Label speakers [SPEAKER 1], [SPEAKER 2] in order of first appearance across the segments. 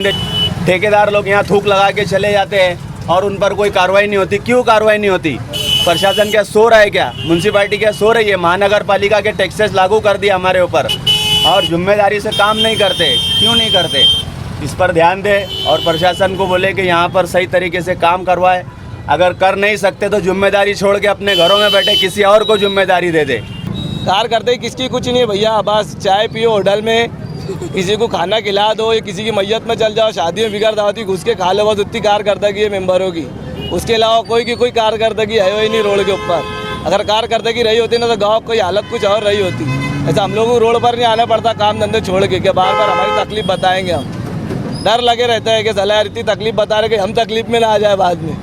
[SPEAKER 1] ठेकेदार लोग यहाँ थूक लगा के चले जाते हैं और उन पर कोई कार्रवाई नहीं होती। क्यों कार्रवाई नहीं होती? प्रशासन क्या सो रहा है क्या? म्यूनसिपालिटी क्या सो रही है? महानगर पालिका के टैक्सेस लागू कर दिया हमारे ऊपर और जिम्मेदारी से काम नहीं करते। क्यों नहीं करते? इस पर ध्यान दे और प्रशासन को बोले कि यहाँ पर सही तरीके से काम करवाए। अगर कर नहीं सकते तो जिम्मेदारी छोड़ के अपने घरों में बैठे किसी और को जिम्मेदारी दे दे।
[SPEAKER 2] कार करते किसकी कुछ नहीं है भैया, बस चाय पियो होटल में, किसी को खाना खिला दो या किसी की मैयत में चल जाओ, शादी में बिगड़ दावती घुस के खा लो, बस उतनी कारकर्दगी है मेंबरों की। उसके अलावा कोई कारकर्दगी है ही नहीं रोड के ऊपर। अगर कारकर्दगी रही होती ना तो गाँव की हालत कुछ और रही होती। ऐसा हम लोगों को रोड पर नहीं आना पड़ता काम धंधे छोड़ के, कि बार बार हमारी तकलीफ बताएंगे हम। डर लगे रहता है कि साला यार इतनी तकलीफ बता रहे कि हम तकलीफ में ना आ जाए बाद में।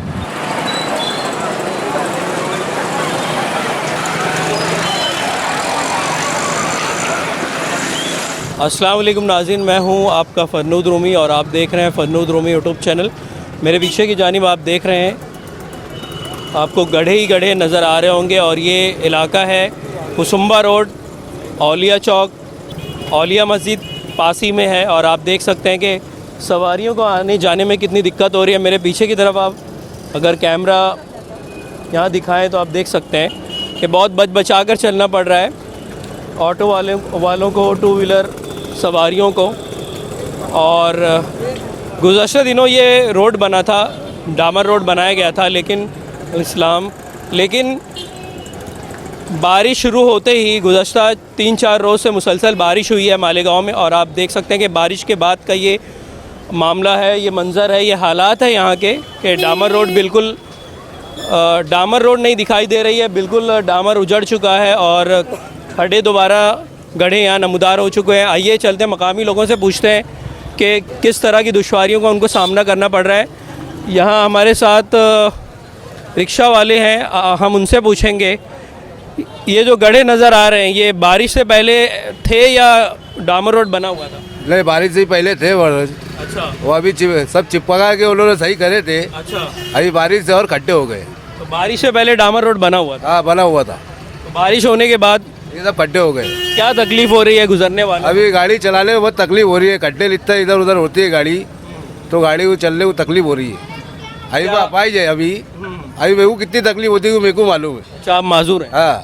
[SPEAKER 3] अस्सलाम वालेकुम नाज़रीन, मैं हूं आपका फ़रनूद रूमी और आप देख रहे हैं फ़रनूद रूमी यूट्यूब चैनल। मेरे पीछे की जानिब आप देख रहे हैं, आपको गड्ढे ही गड्ढे नज़र आ रहे होंगे और ये इलाका है कुसुम्बा रोड, औलिया चौक, औलिया मस्जिद पास ही में है। और आप देख सकते हैं कि सवारियों को आने जाने में कितनी दिक्कत हो रही है। मेरे पीछे की तरफ आप अगर कैमरा यहाँ दिखाएं तो आप देख सकते हैं कि बहुत बचा कर चलना पड़ रहा है ऑटो वालों को, टू व्हीलर सवारियों को। और गुज़श्ता दिनों ये रोड बना था, डामर रोड बनाया गया था, लेकिन बारिश शुरू होते ही गुज़श्ता 3-4 रोज़ से मुसलसल बारिश हुई है मालेगांव में। और आप देख सकते हैं कि बारिश के बाद का ये मामला है, ये मंज़र है, ये हालात है यहाँ के कि डामर रोड बिल्कुल डामर रोड नहीं दिखाई दे रही है, बिल्कुल डामर उजड़ चुका है और खड्डे दोबारा गड्ढे यहाँ नमूदार हो चुके हैं। आइए चलते हैं, मकामी लोगों से पूछते हैं कि किस तरह की दुश्वारियों का उनको सामना करना पड़ रहा है। यहाँ हमारे साथ रिक्शा वाले हैं, हम उनसे पूछेंगे ये जो गड्ढे नज़र आ रहे हैं ये बारिश से पहले थे या डामर रोड बना हुआ था?
[SPEAKER 4] नहीं, बारिश से पहले थे।
[SPEAKER 3] अच्छा,
[SPEAKER 4] वो अभी सब चिपका के उन्होंने सही करे थे।
[SPEAKER 3] अच्छा,
[SPEAKER 4] अभी बारिश से और खड्डे हो गए।
[SPEAKER 3] तो बारिश से पहले डामर रोड बना हुआ था?
[SPEAKER 4] हाँ, बना हुआ था।
[SPEAKER 3] तो बारिश होने के बाद
[SPEAKER 4] ये सब खड्डे हो गए।
[SPEAKER 3] क्या तकलीफ हो रही है गुजरने वाले?
[SPEAKER 4] अभी गाड़ी चलाने में बहुत तकलीफ हो रही है। खड्डे लिखता है, इधर उधर होती है गाड़ी, तो गाड़ी को चलने को तकलीफ हो रही है। अभी वो अपाई जाए, अभी मेरे को कितनी तकलीफ होती है मेरे को मालूम है।
[SPEAKER 3] अच्छा, आप माजूर हैं?
[SPEAKER 4] हाँ।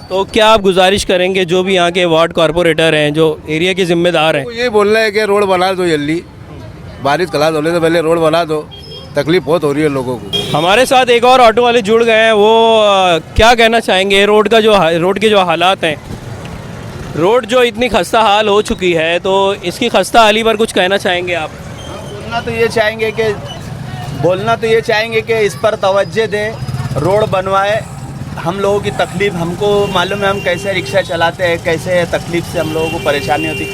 [SPEAKER 3] तो क्या आप गुजारिश करेंगे जो भी यहाँ के वार्ड कॉरपोरेटर हैं, जो एरिया के जिम्मेदार हैं?
[SPEAKER 4] तो ये बोलना है कि रोड बना दो जल्दी, बारिश खलास होने से पहले रोड बना दो, तकलीफ बहुत हो रही है लोगों को।
[SPEAKER 3] हमारे साथ एक और ऑटो वाले जुड़ गए हैं, वो क्या कहना चाहेंगे रोड के जो हालात हैं, रोड जो इतनी खस्ता हाल हो चुकी है, तो इसकी खस्ता हाली पर कुछ कहना चाहेंगे आप?
[SPEAKER 1] बोलना तो ये चाहेंगे कि इस पर तवज्जो दे, रोड बनवाए। हम लोगों की तकलीफ़ हमको मालूम है, हम कैसे रिक्शा चलाते हैं, कैसे तकलीफ़ से हम लोगों को परेशानी होती।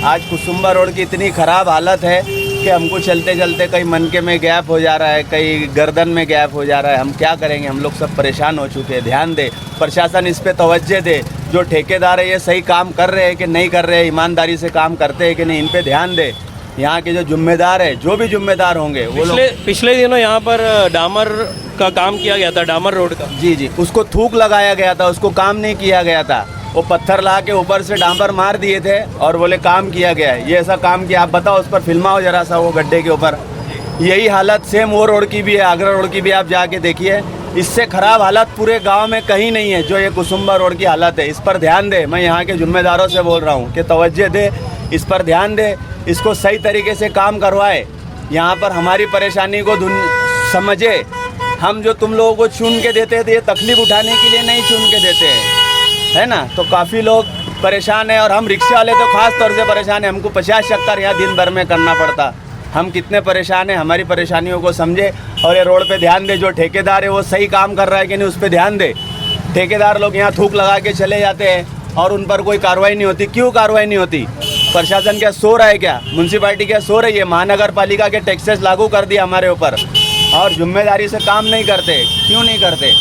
[SPEAKER 1] आज कुसुम्बा रोड की इतनी ख़राब हालत है कि हमको चलते चलते कहीं मनके में गैप हो जा रहा है, कहीं गर्दन में गैप हो जा रहा है। हम क्या करेंगे? हम लोग सब परेशान हो चुके हैं। ध्यान दे, प्रशासन इस पे तवज्जो दे। जो ठेकेदार है ये सही काम कर रहे हैं कि नहीं कर रहे हैं, ईमानदारी से काम करते हैं कि नहीं, इन पे ध्यान दे। यहाँ के जो जिम्मेदार है, जो भी जिम्मेदार होंगे वो लोग।
[SPEAKER 3] पिछले दिनों यहाँ पर डामर का काम किया गया था, डामर रोड का।
[SPEAKER 1] जी, उसको थूक लगाया गया था, उसको काम नहीं किया गया था। वो पत्थर ला के ऊपर से डांबर मार दिए थे और बोले काम किया गया है। ये ऐसा काम किया? आप बताओ, उस पर फिल्माओ जरा सा वो गड्ढे के ऊपर। यही हालत सेम वो रोड की भी है, आगरा रोड की भी आप जाके देखिए। इससे ख़राब हालत पूरे गांव में कहीं नहीं है जो ये कुसुम्बा रोड की हालत है। इस पर ध्यान दे। मैं यहाँ के जिम्मेदारों से बोल रहा हूँ कि तवज्जो दे, इस पर ध्यान दे, इसको सही तरीके से काम करवाए। यहाँ पर हमारी परेशानी को समझे। हम जो तुम लोगों को चुन के देते हैं तो ये तकलीफ़ उठाने के लिए नहीं चुन के देते हैं, है ना? तो काफ़ी लोग परेशान हैं और हम रिक्शा वाले तो ख़ास तौर से परेशान हैं। हमको 50 चक्कर यहाँ दिन भर में करना पड़ता। हम कितने परेशान हैं, हमारी परेशानियों को समझे और ये रोड पे ध्यान दे। जो ठेकेदार है वो सही काम कर रहा है कि नहीं, उस पर ध्यान दे। ठेकेदार लोग यहाँ थूक लगा के चले जाते हैं और उन पर कोई कार्रवाई नहीं होती। क्यों कार्रवाई नहीं होती? प्रशासन क्या सो रहा है क्या? म्यूनसिपालिटी क्या सो रही है? महानगर पालिका के टैक्सेस लागू कर दिया हमारे ऊपर और जिम्मेदारी से काम नहीं करते। क्यों नहीं करते?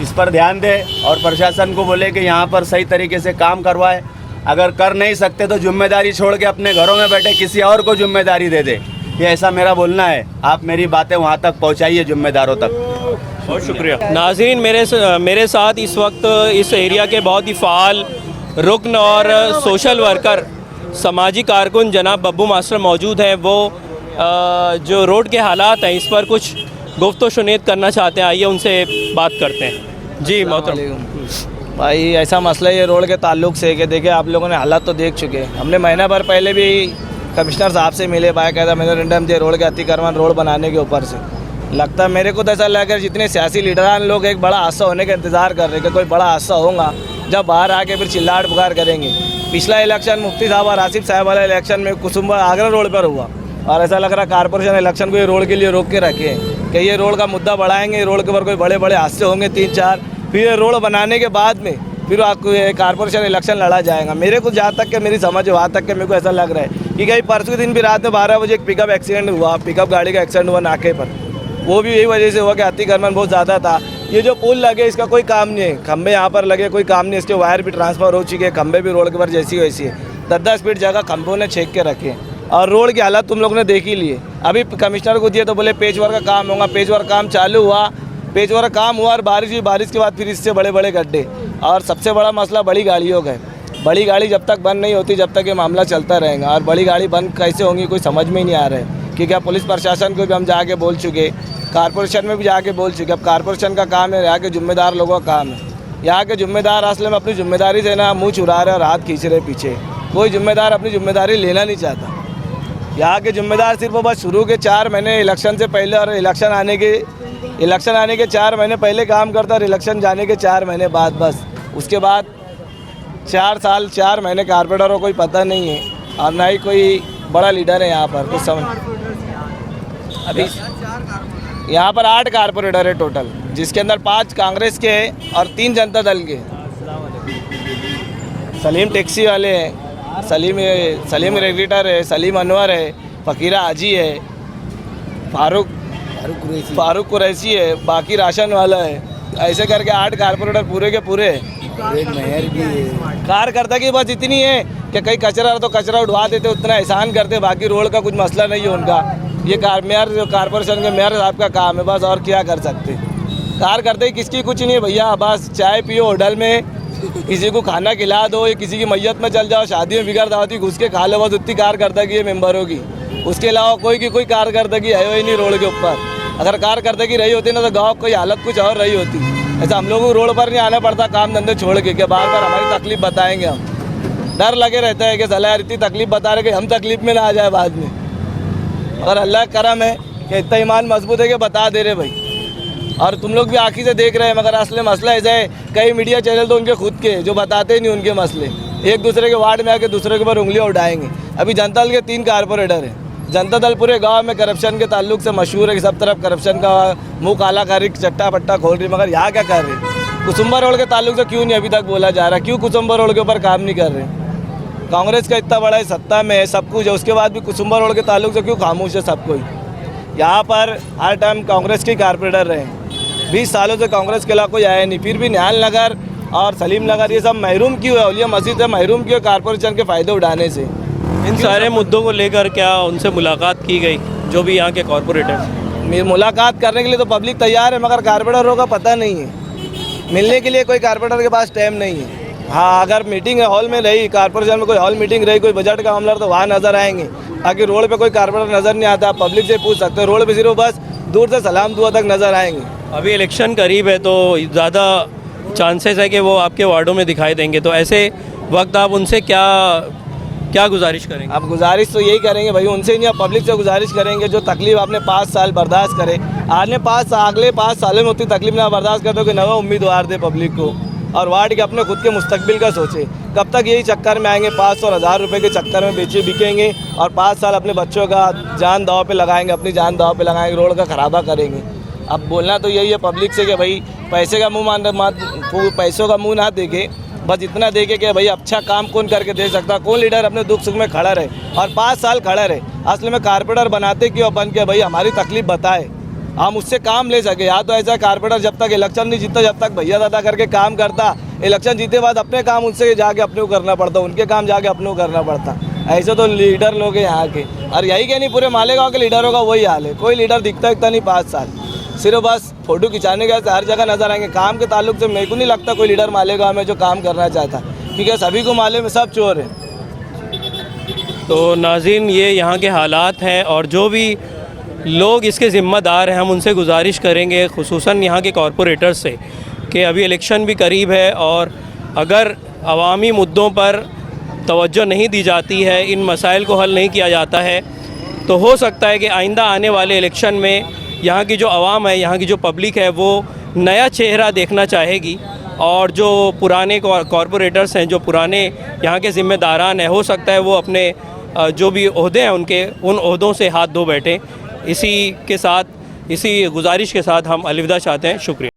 [SPEAKER 1] इस पर ध्यान दे और प्रशासन को बोले कि यहाँ पर सही तरीके से काम करवाए। अगर कर नहीं सकते तो जिम्मेदारी छोड़ के अपने घरों में बैठे किसी और को जिम्मेदारी दे दे। ये ऐसा मेरा बोलना है। आप मेरी बातें वहाँ तक पहुँचाइए जिम्मेदारों तक।
[SPEAKER 3] बहुत शुक्रिया। नाज़रीन, मेरे साथ इस वक्त इस एरिया के बहुत ही फ़ाल रुकन और सोशल वर्कर, समाजी कारकुन जनाब बब्बू मास्टर मौजूद हैं। वो जो रोड के हालात हैं इस पर कुछ गुफ्त शुनीद करना चाहते हैं। आइए उनसे बात करते हैं। जी मोहतरम।
[SPEAKER 2] भाई ऐसा मसला ये रोड के ताल्लुक से कि देखिए आप लोगों ने हालात तो देख चुके हैं। हमने महीना भर पहले भी कमिश्नर साहब से मिले, बाकायदा मेमोरेंडम दिए रोड के अतिक्रमण रोड बनाने के ऊपर से। लगता है मेरे को तो ऐसा लगा जितने सियासी लीडरान लोग एक बड़ा हादसा होने का इंतज़ार कर रहे हैं कि कोई बड़ा हादसा होगा जब बाहर आके फिर चिल्लाहट पुकार करेंगे। पिछला इलेक्शन मुफ्ती साहब और आसिफ साहब वाला इलेक्शन में कुसुम्बर आगरा रोड पर हुआ और ऐसा लग रहा कारपोरेशन इलेक्शन को ये रोड के लिए रोक के रखे हैं कि ये रोड का मुद्दा बढ़ाएंगे, रोड के ऊपर कोई बड़े बड़े हादसे होंगे 3-4, फिर ये रोड बनाने के बाद में फिर आपको कारपोरेशन इलेक्शन लड़ा जाएगा। मेरे को जहाँ तक कि मेरी समझ वहाँ तक के मेरे को ऐसा लग रहा है कि कहीं परसों के दिन भी रात में 12 बजे एक पिकअप एक्सीडेंट हुआ, पिकअप गाड़ी का एक्सीडेंट हुआ नाके पर। वो भी यही वजह से हुआ कि अतिक्रमण बहुत ज़्यादा था। ये जो पुल लगे इसका कोई काम नहीं है, खंबे यहाँ पर लगे कोई काम नहीं, इसके वायर भी ट्रांसफ़र हो चुके हैं, खंबे भी रोड के ऊपर जैसी वैसी है। 10-10 फीट जगह खंभों ने छेक के रखे और रोड की हालत तुम लोगों ने देख ही लिए। अभी कमिश्नर को दिए तो बोले पेच वर्क का काम होगा, पेच वर्क काम चालू हुआ, पेच वर्क काम हुआ और बारिश हुई, बारिश के बाद फिर इससे बड़े बड़े गड्ढे। और सबसे बड़ा मसला बड़ी गाड़ियों का है। बड़ी गाड़ी जब तक बंद नहीं होती जब तक ये मामला चलता रहेगा। और बड़ी गाड़ी बंद कैसे होंगी कोई समझ में ही नहीं आ रहा है कि क्या पुलिस प्रशासन को भी हम जाके बोल चुके, कारपोरेशन में भी जाके बोल चुके। अब कारपोरेशन का काम है, यहाँ के जिम्मेदार लोगों का काम है। यहाँ के जिम्मेदार असल में अपनी जिम्मेदारी से ना मुँह चुरा रहे और हाथ खींच रहे पीछे। कोई जिम्मेदार अपनी जिम्मेदारी लेना नहीं चाहता। यहाँ के जिम्मेदार सिर्फ बस शुरू के 4 महीने इलेक्शन से पहले और इलेक्शन आने के 4 महीने पहले काम करता और इलेक्शन जाने के 4 महीने बाद, बस उसके बाद 4 साल 4 महीने कारपोरेटर को कोई पता नहीं है और ना ही कोई बड़ा लीडर है यहाँ पर कुछ समझ। अभी यहाँ पर 8 कारपोरेटर है टोटल, जिसके अंदर 5 कांग्रेस के और 3 जनता दल के। सलीम टैक्सी वाले हैं, सलीम रेगुलेटर है, सलीम अनवर है, फ़कीरा हाजी है, फारूक कुरैशी है, बाकी राशन वाला है। ऐसे करके 8 कारपोरेटर पूरे के पूरे मेयर भी है। कार्यकर्ता की बस इतनी है कि कहीं कचरा तो कचरा उठवा देते, उतना एहसान करते, बाकी रोड का कुछ मसला नहीं है उनका। ये मेयर जो कारपोरेशन के मेयर साहब का काम है बस, और क्या कर सकते। कार्यकर्ता ही किसकी कुछ नहीं है भैया, बस चाय पियो होटल में, किसी को खाना खिला दो, या किसी की मैयत में चल जाओ, शादी में बिगड़ दावती घुस के खा लो, बस उतनी कारकर्दगी है मेंबरों की। उसके अलावा कोई कारकर्दगी है ही नहीं रोड के ऊपर। अगर कारकर्दगी रही होती ना तो गाँव की हालत कुछ और रही होती। ऐसा हम लोगों को रोड पर नहीं आना पड़ता काम धंधे छोड़ के कि बार बार हमारी तकलीफ बताएंगे हम। डर लगे रहता है कि सलाह इतनी तकलीफ बता रहे कि हम तकलीफ में ना आ जाए बाद में। और अल्लाह करम है कि इतना ईमान मजबूत है कि बता दे रहे भाई, और तुम लोग भी आँखी से देख रहे हैं। मगर असली मसला ऐसा है, कई मीडिया चैनल तो उनके खुद के जो बताते ही नहीं उनके मसले, एक दूसरे के वार्ड में आके दूसरे के ऊपर उंगलियां उठाएंगे। अभी जनता दल के 3 कारपोरेटर हैं। जनता दल पूरे गांव में करप्शन के ताल्लुक से मशहूर है कि सब तरफ करप्शन का मुंह काला कर रही, चट्टा पट्टा खोल रही। मगर यहाँ क्या कर रहे? कुसुम्बर रोड के ताल्लुक से क्यों नहीं अभी तक बोला जा रहा? क्यों कुसुम्बर रोड के ऊपर काम नहीं कर रहे? कांग्रेस का इतना बड़ा सत्ता में है, सब कुछ है, उसके बाद भी कुसुम्बर रोड के ताल्लुक से क्यों खामोश है सब कोई? यहाँ पर हर टाइम कांग्रेस के कारपोरेटर रहे, 20 सालों से कांग्रेस के अलावा कोई आया नहीं। फिर भी निहाल नगर और सलीम नगर ये सब महरूम क्यों है? औलिया मस्जिद है, महरूम क्यों है कारपोरेशन के फ़ायदे उठाने से?
[SPEAKER 3] इन सारे मुद्दों को लेकर क्या उनसे मुलाकात की गई जो भी यहाँ के कॉरपोरेटर?
[SPEAKER 2] मुलाकात करने के लिए तो पब्लिक तैयार है, मगर कारपोरेटरों का पता नहीं है। मिलने के लिए कोई कारपोरेटर के पास टाइम नहीं है। हाँ, अगर मीटिंग हॉल में रही, कारपोरेशन में कोई हॉल मीटिंग रही, कोई बजट का मामला तो वहाँ नज़र आएंगे। बाकी रोड पे कोई कारपोरेटर नज़र नहीं आता। पब्लिक से पूछ सकते हो, रोड पे सिर्फ बस दूर से सलाम दुआ तक नज़र आएंगे।
[SPEAKER 3] अभी इलेक्शन करीब है तो ज़्यादा चांसेस है कि वो आपके वार्डों में दिखाई देंगे, तो ऐसे वक्त आप उनसे क्या गुजारिश करेंगे?
[SPEAKER 2] आप गुजारिश तो यही करेंगे भाई, उनसे नहीं, आप पब्लिक से गुजारिश करेंगे जो तकलीफ आपने 5 साल बर्दाश्त करे, अगले 5 सालों में उतनी तकलीफ ना बर्दाश्त करते हो कि नवा उम्मीदवार दे पब्लिक को और वार्ड के अपने खुद के मुस्तकबिल का सोचे। कब तक यही चक्कर में आएंगे? 500 और 1000 रुपये के चक्कर में बिकेंगे और 5 साल अपने बच्चों का जान दाव पे लगाएंगे, अपनी जान दाव पे लगाएंगे, रोड का खराबा करेंगे। अब बोलना तो यही है पब्लिक से कि भाई पैसे का पैसों का मुँह ना देखे, बस इतना देखे कि भाई अच्छा काम कौन करके दे सकता, कौन लीडर अपने दुख सुख में खड़ा रहे और 5 साल खड़ा रहे। असल में कारपोरेटर बनाते क्यों बन के भाई हमारी तकलीफ बताए, हम उससे काम ले सके। या तो ऐसा कारपोरेटर जब तक इलेक्शन नहीं जीतता, जब तक भैया दादा करके काम करता, इलेक्शन जीते बाद अपने काम उनसे जाके अपने को करना पड़ता, उनके काम जाके अपने को करना पड़ता। ऐसे तो लीडर लोग हैं यहाँ के, और यही क्या नहीं पूरे मालेगांव के लीडरों का वही हाल है। कोई लीडर दिखता नहीं 5 साल, सिर्फ बस फोटो खिंचाने के हर जगह नजर आएंगे। काम के ताल्लुक से मेरे को नहीं लगता कोई लीडर मालेगांव में जो काम करना चाहता, क्योंकि सभी को मालूम है सब चोर है।
[SPEAKER 3] तो नाज़रीन ये यहाँ के हालात हैं और जो भी लोग इसके ज़िम्मेदार हैं हम उनसे गुजारिश करेंगे खुसूसन यहाँ के कॉरपोरेटर से कि अभी इलेक्शन भी करीब है और अगर अवामी मुद्दों पर तवज्जो नहीं दी जाती है, इन मसाइल को हल नहीं किया जाता है, तो हो सकता है कि आइंदा आने वाले इलेक्शन में यहाँ की जो आवाम है, यहाँ की जो पब्लिक है, वो नया चेहरा देखना चाहेगी और जो पुराने कॉरपोरेटर्स हैं, जो पुराने यहाँ के ज़िम्मेदारान हैं, हो सकता है वो अपने जो भी ओहदे हैं उनके उन ओहदों से हाथ धो बैठें। इसी के साथ, इसी गुजारिश के साथ हम अलविदा चाहते हैं। शुक्रिया।